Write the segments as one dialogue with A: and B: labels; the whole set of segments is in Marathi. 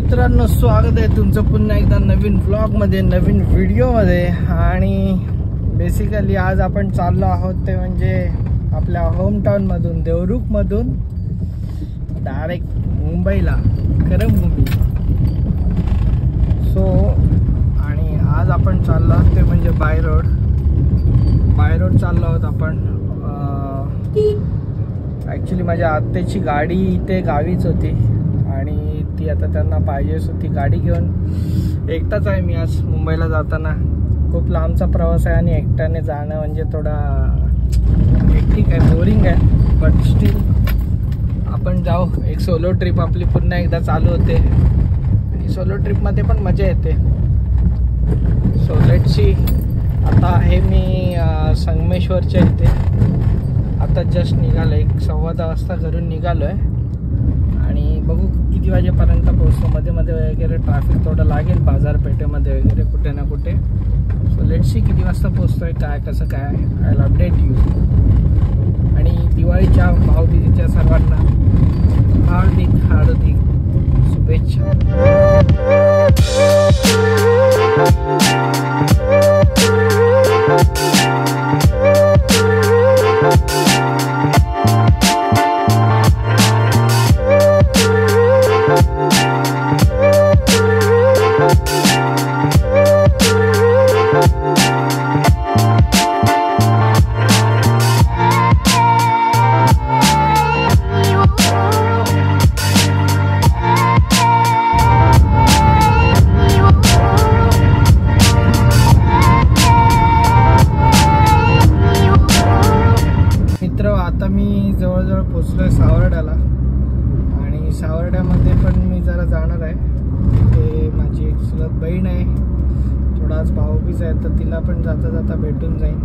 A: मित्रांनो, स्वागत आहे तुमचं पुन्हा एकदा नवीन व्लॉगमध्ये, नवीन व्हिडिओमध्ये। आणि बेसिकली आज आपण चाललो आहोत ते म्हणजे आपल्या होम टाउनमधून, देवरुखमधून डायरेक्ट मुंबईला, करमभूमी। सो आणि आज आपण चाललो आहोत ते म्हणजे बाय रोड चाललो आहोत आपण। ॲक्च्युली माझ्या आत्याची गाडी इथे गावीच होती आणि ती आता त्यांना पाहिजेच होती गाडी घेऊन। एकटाच आहे मी आज मुंबईला जाताना। खूप लांबचा प्रवास आहे आणि एकट्याने जाणं म्हणजे थोडा हेक्टिक आहे, बोरिंग आहे, बट स्टील आपण जाऊ। एक सोलो ट्रिप आपली पुन्हा एकदा चालू होते आणि सोलो ट्रिपमध्ये पण मजा येते। So let's see. आता आहे मी संगमेश्वरच्या इथे, आता जस्ट निघालो, 1:15 वाजता घरून निघालो आहे आणि बघू किती वाजेपर्यंत पोहोचतो। मध्ये वगैरे ट्रॅफिक थोडं लागेल, बाजारपेठेमध्ये वगैरे कुठे ना कुठे। सो लेट्स सी किती वाजता पोहोचतोय, काय कसं काय, आय विल अपडेट यू। आणि दिवाळीच्या, भाऊबीजेच्या सर्वांना हार्दिक शुभेच्छा। आता मी जवळजवळ पोचलोय सावर्ड्याला आणि सावर्ड्यामध्ये पण मी जरा जाणार आहे। तिथे माझी एक चुलत बहीण आहे, थोडाच भाऊबीज आहे, तर तिला पण जाता जाता भेटून जाईन।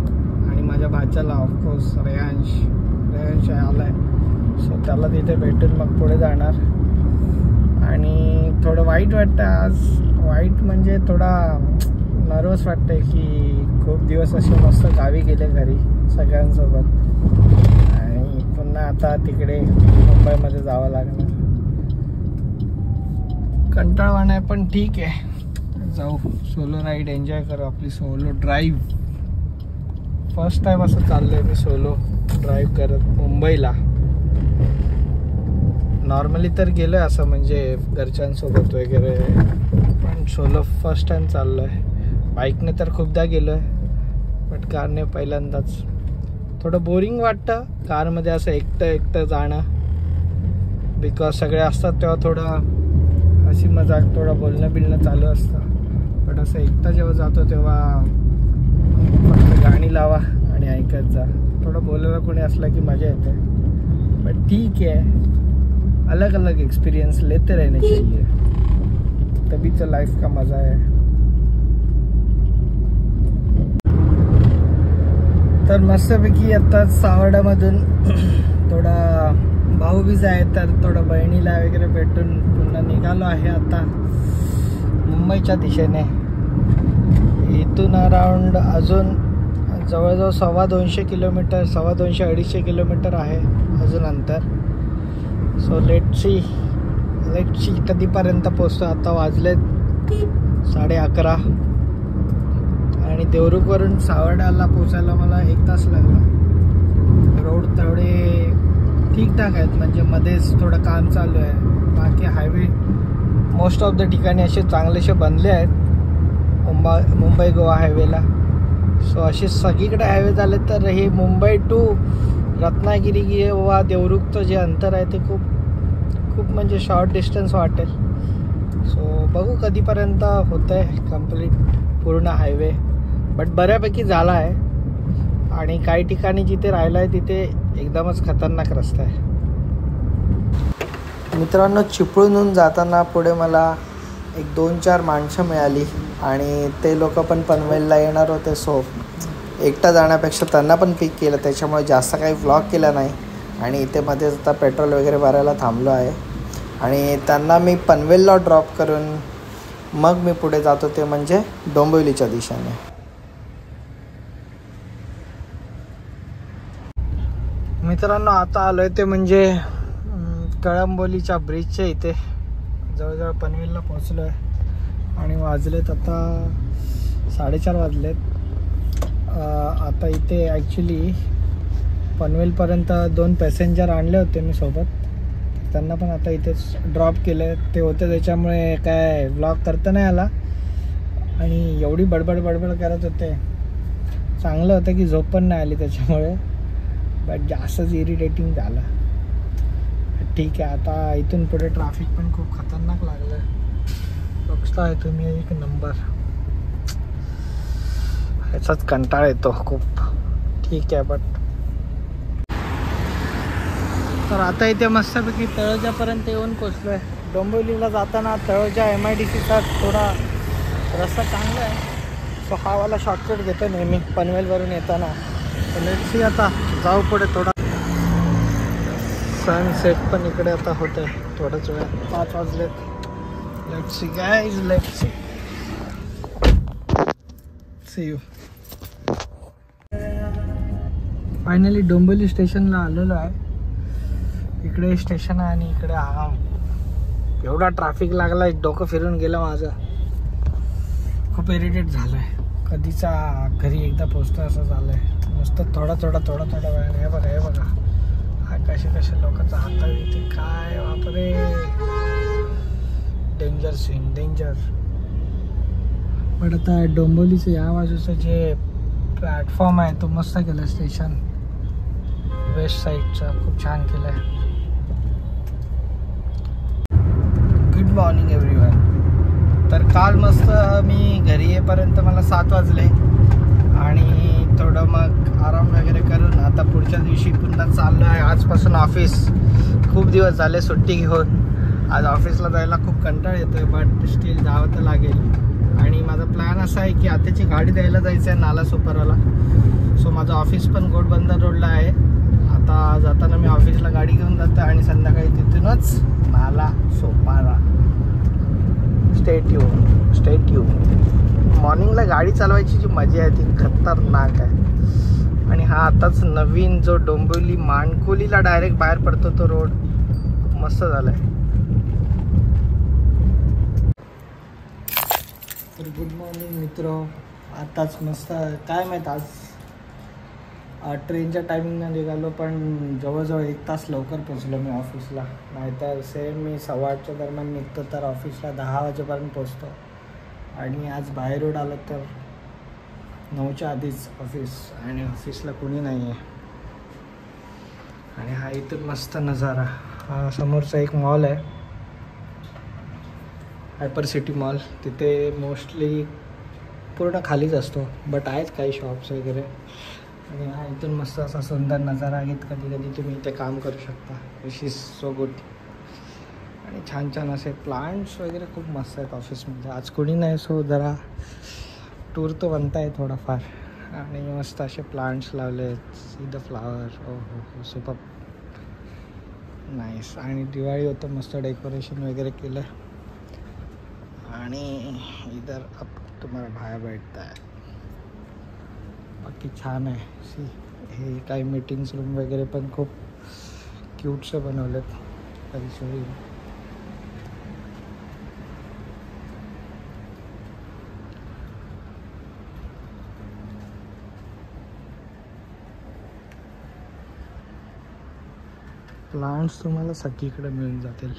A: आणि माझ्या भाच्याला ऑफकोर्स रेयांश आलाय, सो त्याला तिथे भेटून मग पुढे जाणार। आणि थोडं वाईट वाटतं आज, वाईट म्हणजे थोडा नर्वस वाटतंय की खूप दिवस असे मस्त गावी गेले घरी सगळ्यांसोबत, पुन्हा आता तिकडे मुंबईमध्ये जावं लागणार। कंटाळवाणं आहे पण ठीक आहे, जाऊ सोलो राईड एन्जॉय करू, आपली सोलो ड्राईव्ह। फर्स्ट टाइम असं चाललंय मी सोलो ड्राईव्ह करत मुंबईला। नॉर्मली तर गेलोय असं म्हणजे घरच्यांसोबत वगैरे, पण सोलो फर्स्ट टाइम चाललोय। बाईकने तर खूपदा गेलोय, बट कारने पहिल्यांदाच। थोडं बोरिंग वाटतं कारमध्ये असं एकटं जाणं, बिकॉज सगळे असतात तेव्हा थोडं हसी मजाक, थोडं बोलणं चालू असतं। बट असं एकटा जेव्हा जातो तेव्हा फक्त गाणी लावा आणि ऐकत जा। थोडं बोलायला कोणी असलं की मजा येते, बट ठीक है, अलग अलग एक्सपीरियंस लेते रहने चाहिए, तभी तो लाइफ का मज़ा है। तर मस्तपैकी आता सावर्ड्यामधून थोडा भाऊबीज आहे, तर थोडं बहिणीला वगैरे भेटून पुन्हा निघालो आहे आता मुंबईच्या दिशेने। इथून अराउंड अजून जवळजवळ 250 किलोमीटर, 250-250 किलोमीटर आहे अजून अंतर। सो लेट्स सी कधीपर्यंत पोचतो। आता वाजलेत 11:30 आणि देवरुखवरून सावर्ड्याला पोचायला मला 1 तास लागला। रोड तेवढे ठीकठाक आहेत, म्हणजे मध्येच थोडं काम चालू आहे, बाकी हायवे मोस्ट ऑफ द ठिकाणी असे चांगलेसे बनले आहेत मुंबई गोवा हायवेला। सो असे सगळीकडे हायवे झाले, तर हे मुंबई टू रत्नागिरी किंवा देवरुखचं जे अंतर आहे ते खूप म्हणजे शॉर्ट डिस्टन्स वाटेल। सो बघू कधीपर्यंत होतं आहे कंप्लीट पूर्ण हायवे, बट बऱ्यापैकी झाला आहे। आणि काही ठिकाणी जिथे राहिलं आहे तिथे एकदमच खतरनाक रस्ता आहे। मित्रांनो, चिपळूणहून जाताना पुढे मला 1-2-4 माणसं मिळाली आणि ते लोक पण पनवेलला येणार होते। सो एकटा जाण्यापेक्षा त्यांना पण पिक केलं, त्याच्यामुळे जास्त काही व्लॉग केला नाही। आणि इथे मध्येच आता पेट्रोल वगैरे भरायला थांबलो आहे आणि त्यांना मी पनवेलला ड्रॉप करून मग मी पुढे जातो ते म्हणजे डोंबिवलीच्या दिशेने। मित्रांनो, आता आलोय ते म्हणजे कळंबोलीच्या ब्रिजच्या इथे, जवळजवळ पनवेलला पोचलो आहे आणि वाजलेत आता 4:30 वाजलेत. आता इथे ॲक्च्युली पनवेलपर्यंत 2 पॅसेंजर आणले होते मी सोबत, त्यांना पण आता इथेच ड्रॉप केले. ते होते त्याच्यामुळे काय व्लॉग करता नाही आला आणि एवढी बडबड करत होते. चांगलं होतं की झोप पण नाही आली त्याच्यामुळे, बट जास्तच इरिटेटिंग झालं. ठीक आहे, आता इथून पुढे ट्रॅफिक पण खूप खतरनाक लागलं. बघताय तुम्ही एक नंबर, याचाच कंटाळा येतो खूप. ठीक आहे, बट तर आता इथे मस्तपैकी तळोजापर्यंत येऊन पोचलो आहे. डोंबिवलीला जाताना तळोजा MIDCचा थोडा रस्ता चांगला आहे, सो हा वाला शॉर्टकट घेतो नेहमी पनवेलवरून येताना. लेट्स सी, आता जाऊ पुढे. थोडा सनसेट पण इकडे आता होत आहे थोड्याच वेळात. 5 वाजलेत. Let's see guys, let's see you. Finally Dombivli स्टेशनला आलेलो आहे. इकडे स्टेशन आहे आणि इकडे हा एवढा ट्रॅफिक लागला, डोकं फिरून गेलं माझं. खूप इरिटेट झालं आहे. कधीचा घरी एकदा पोचतो असं झालं आहे. नुसतं थोडा वेळाने. हे बघा हा कसे लोक चालतात इथे. काय बापरे, डेंजर सीन, डेंजर. पण आता डोंबिवलीचं या बाजूचं जे प्लॅटफॉर्म आहे तो मस्त केलं. स्टेशन वेस्ट साईडचं खूप छान केलं आहे. Good morning everyone. तर काल मस्त मी घरी येईपर्यंत मला 7 वाजले आणि थोडं मग आराम वगैरे करून आता पुढच्या दिवशी पुन्हा चाललो आहे. आजपासून ऑफिस. खूप दिवस झाले सुट्टी घेऊन. आज ऑफिसला जायला खूप कंटाळा येतो आहे, बट स्टील जावं तर लागेल. आणि माझा प्लॅन असा आहे की आताची गाडी द्यायला जायचं आहे नालासोपाराला. सो माझं ऑफिस पण गोडबंदर रोडला आहे. आता जाताना मी ऑफिसला गाडी घेऊन जातो आणि संध्याकाळी तिथूनच नालासोपारा. Stay tune. मॉर्निंगला गाडी चालवायची जी मजा आहे ती खतरनाक आहे. आणि हा आताच नवीन जो डोंबिवली माणकोलीला डायरेक्ट बाहेर पडतो तो रोड मस्त झाला आहे. तर गुड मॉर्निंग मित्र. आताच मस्त काय माहीत आज ट्रेनच्या टायमिंगनं निघालो, पण जवळजवळ 1 तास लवकर पोचलो मी ऑफिसला. नाहीतर सेम मी 8:15 दरम्यान निघतो तर ऑफिसला 10 वाजेपर्यंत पोचतो. आणि आज बाहेर रोड आलं तर 9च्या आधीच ऑफिस, आणि ऑफिसला कोणी नाही आहे. आणि हा इथून मस्त नजारा. हा समोरचा एक मॉल आहे, हायपर सिटी मॉल. तिथे मोस्टली पूर्ण खालीच असतो, बट आहेत काही शॉप्स वगैरे. आणि हा इथून मस्त असा सुंदर नजारा घेत कधी तुम्ही इथे काम करू शकता, विच इज सो गुड. आणि छान असे प्लांट्स वगैरे खूप मस्त आहेत ऑफिसमध्ये. आज कोणी नाही, सो जरा टूर तो बनता आहे थोडाफार. आणि मस्त असे प्लांट्स लावले आहेत. See the flower. हो सुपर नाईस. आणि दिवाळी होतं, मस्त डेकोरेशन वगैरे केलं. आणि इधर अब तुम्हाला बाहेर बैठता है. बाकी छान आहे. सी हे काही मीटिंग्स रूम वगैरे पण खूप क्यूटसे बनवलेत. कधी प्लांट्स तुम्हाला सगळीकडे मिळून जातील.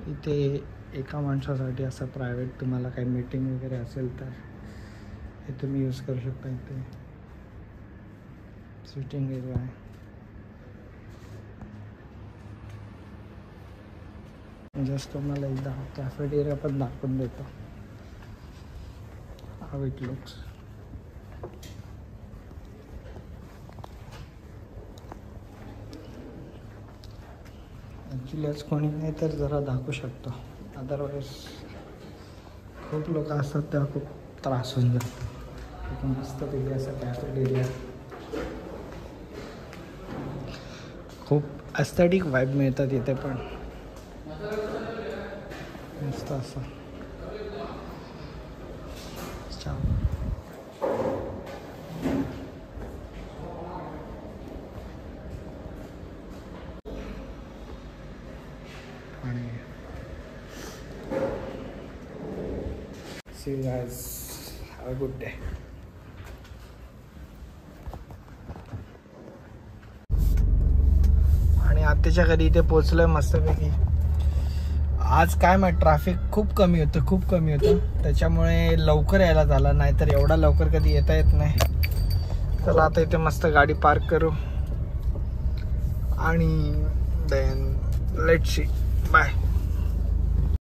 A: इथे एका माणसासाठी असं प्रायव्हेट तुम्हाला काही मीटिंग वगैरे असेल तर हे तुम्ही यूज करू शकता. इथे सिटिंग एरिया आहे. जस्ट तुम्हाला एकदा कॅफेटेरिया पण दाखवून देतो. How it looks. ॲक्च्युली आज कोणी नाही तर जरा दाखवू शकतो, अदरवाईज खूप लोक असतात तेव्हा खूप त्रास होऊन जातो. एक मस्तपैकी असं कॅफेटेरिया, खूप ॲस्थेटिक वाईब मिळतात इथे पण. मस्त असं छान. आणि see you guys, have a good day. आणि आत्याच्या घरी इथे पोचलोय मस्तपैकी. आज काय माहिती ट्रॅफिक खूप कमी होतं त्याच्यामुळे लवकर यायला झालं, नाहीतर एवढा लवकर कधी येता येत नाही. चला आता इथे मस्त गाडी पार्क करू आणि देन लेट्स सी. बाय.